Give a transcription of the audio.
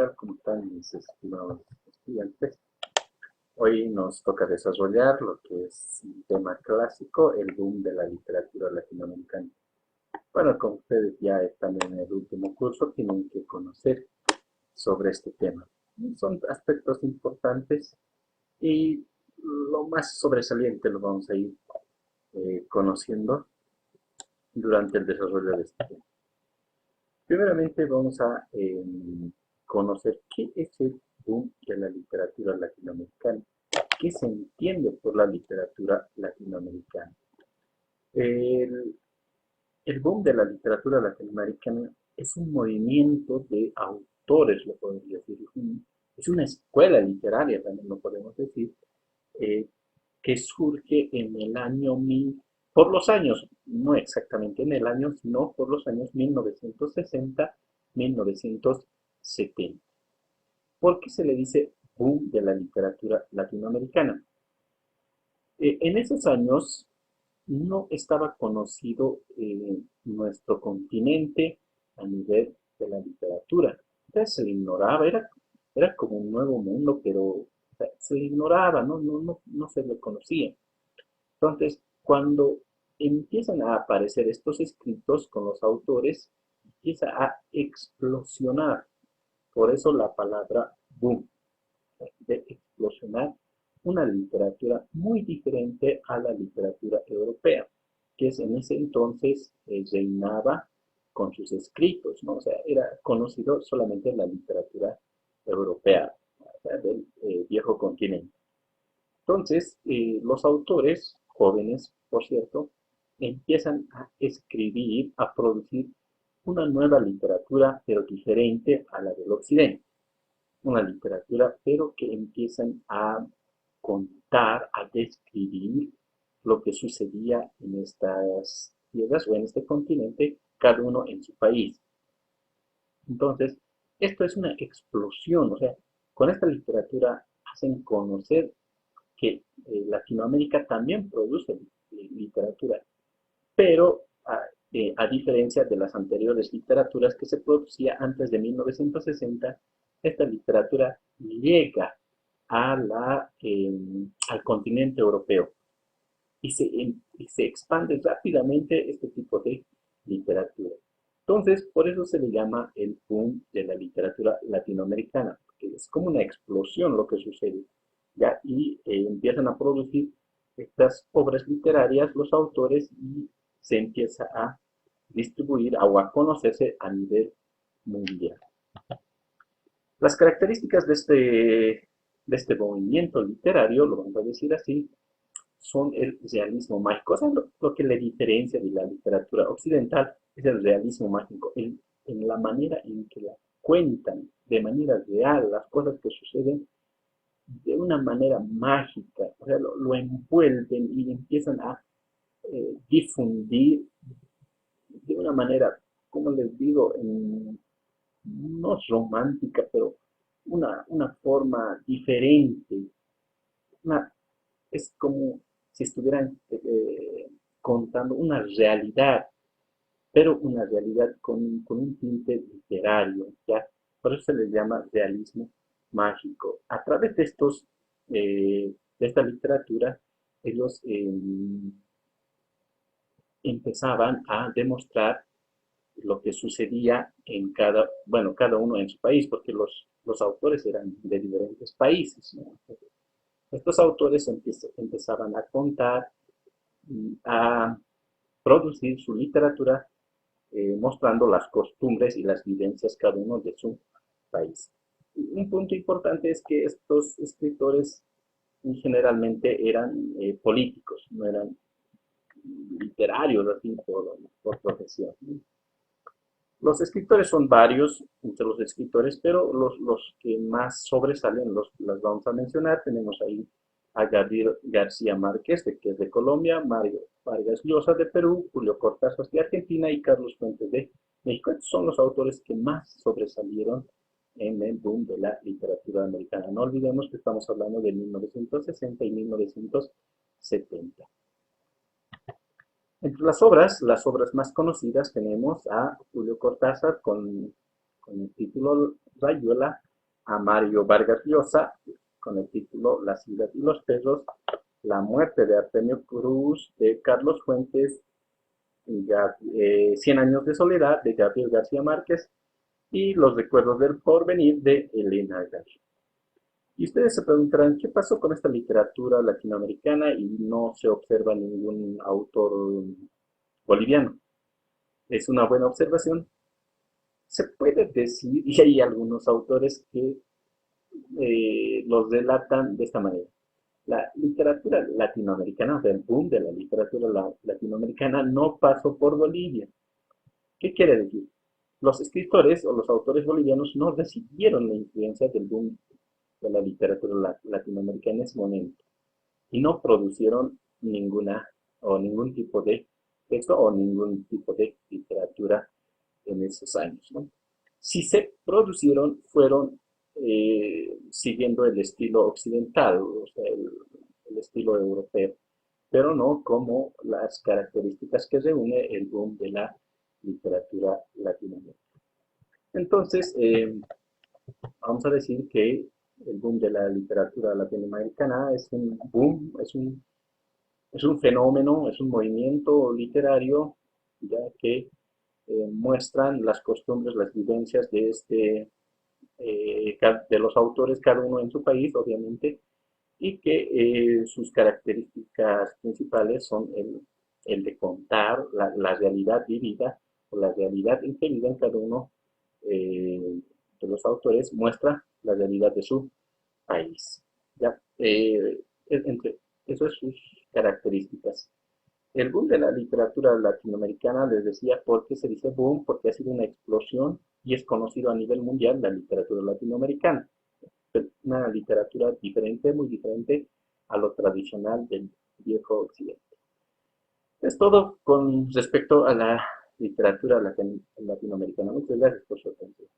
tal? ¿Cómo están mis estimados estudiantes? Hoy nos toca desarrollar lo que es un tema clásico, el boom de la literatura latinoamericana. Bueno, como ustedes ya están en el último curso, tienen que conocer sobre este tema. Son aspectos importantes y lo más sobresaliente lo vamos a ir conociendo durante el desarrollo de este tema. Primeramente vamos a conocer qué es el boom de la literatura latinoamericana, qué se entiende por la literatura latinoamericana. El, el boom de la literatura latinoamericana es un movimiento de autores, lo podemos decir, es una escuela literaria, también lo podemos decir, eh, que surge en el año 1000, por los años, no exactamente en el año, sino por los años 1960-1970. ¿Por qué se le dice boom de la literatura latinoamericana? En esos años no estaba conocido nuestro continente a nivel de la literatura. Entonces se le ignoraba, era como un nuevo mundo, pero se le ignoraba, no se le conocía. Entonces, cuando empiezan a aparecer estos escritos con los autores, empieza a explosionar. Por eso la palabra boom, de explosionar una literatura muy diferente a la literatura europea, que es en ese entonces reinaba con sus escritos, ¿no? O sea, era conocido solamente la literatura europea, o sea, del viejo continente. Entonces, los autores, jóvenes, por cierto, empiezan a escribir, a producir una nueva literatura, pero diferente a la del occidente. Una literatura, pero que empiezan a contar, a describir lo que sucedía en estas tierras o en este continente, cada uno en su país. Entonces, esto es una explosión, o sea, con esta literatura hacen conocer que Latinoamérica también produce literatura, pero a diferencia de las anteriores literaturas que se producía antes de 1960, esta literatura llega al continente europeo y se expande rápidamente este tipo de literatura. Entonces, por eso se le llama el boom de la literatura latinoamericana, porque es como una explosión lo que sucede. ¿Ya? Y empiezan a producir estas obras literarias los autores y se empieza a distribuir o a conocerse a nivel mundial. Las características de este movimiento literario, lo vamos a decir así, son el realismo mágico. O sea, lo que le diferencia de la literatura occidental es el realismo mágico, en la manera en que la cuentan de manera real las cosas que suceden de una manera mágica, o sea, lo envuelven y empiezan a difundir de una manera, como les digo, no es romántica, pero una forma diferente. Una, es como si estuvieran contando una realidad, pero una realidad con un tinte literario, ¿ya? Por eso se les llama realismo mágico. A través de esta literatura, ellos empezaban a demostrar lo que sucedía en cada uno en su país, porque los autores eran de diferentes países, ¿no? Estos autores empezaban a contar, a producir su literatura mostrando las costumbres y las vivencias cada uno de su país. Un punto importante es que estos escritores generalmente eran políticos, no eran literarios así por profesión. Los escritores son varios entre los escritores, pero los que más sobresalen los vamos a mencionar. Tenemos ahí a Gabriel García Márquez, que es de Colombia, Mario Vargas Llosa de Perú, Julio Cortázar de Argentina y Carlos Fuentes de México. Estos son los autores que más sobresalieron en el boom de la literatura americana. No olvidemos que estamos hablando de 1960 y 1970. Entre las obras más conocidas tenemos a Julio Cortázar con el título Rayuela, a Mario Vargas Llosa con el título La ciudad y los perros, La muerte de Artemio Cruz de Carlos Fuentes, Cien años de soledad de Gabriel García Márquez y Los recuerdos del porvenir de Elena Garro. Y ustedes se preguntarán, ¿qué pasó con esta literatura latinoamericana y no se observa ningún autor boliviano? Es una buena observación. Se puede decir, y hay algunos autores que los relatan de esta manera. La literatura latinoamericana, o sea, el boom de la literatura latinoamericana no pasó por Bolivia. ¿Qué quiere decir? Los escritores o los autores bolivianos no recibieron la influencia del boom de la literatura latinoamericana en ese momento y no producieron ninguna o ningún tipo de texto o ningún tipo de literatura en esos años, ¿no? Si se producieron, fueron siguiendo el estilo occidental, o sea, el estilo europeo, pero no como las características que reúne el boom de la literatura latinoamericana. Entonces, vamos a decir que el boom de la literatura latinoamericana es un boom, es un fenómeno, es un movimiento literario ya que muestran las costumbres, las vivencias de de los autores, cada uno en su país, obviamente, y que sus características principales son el de contar la realidad vivida o la realidad inferida en cada uno de los autores, muestra la realidad de su país. ¿Ya? Entre esas sus características. El boom de la literatura latinoamericana, les decía, porque se dice boom, porque ha sido una explosión y es conocido a nivel mundial la literatura latinoamericana. Una literatura diferente, muy diferente a lo tradicional del viejo occidente. Es todo con respecto a la literatura latinoamericana. Muchas gracias por su atención.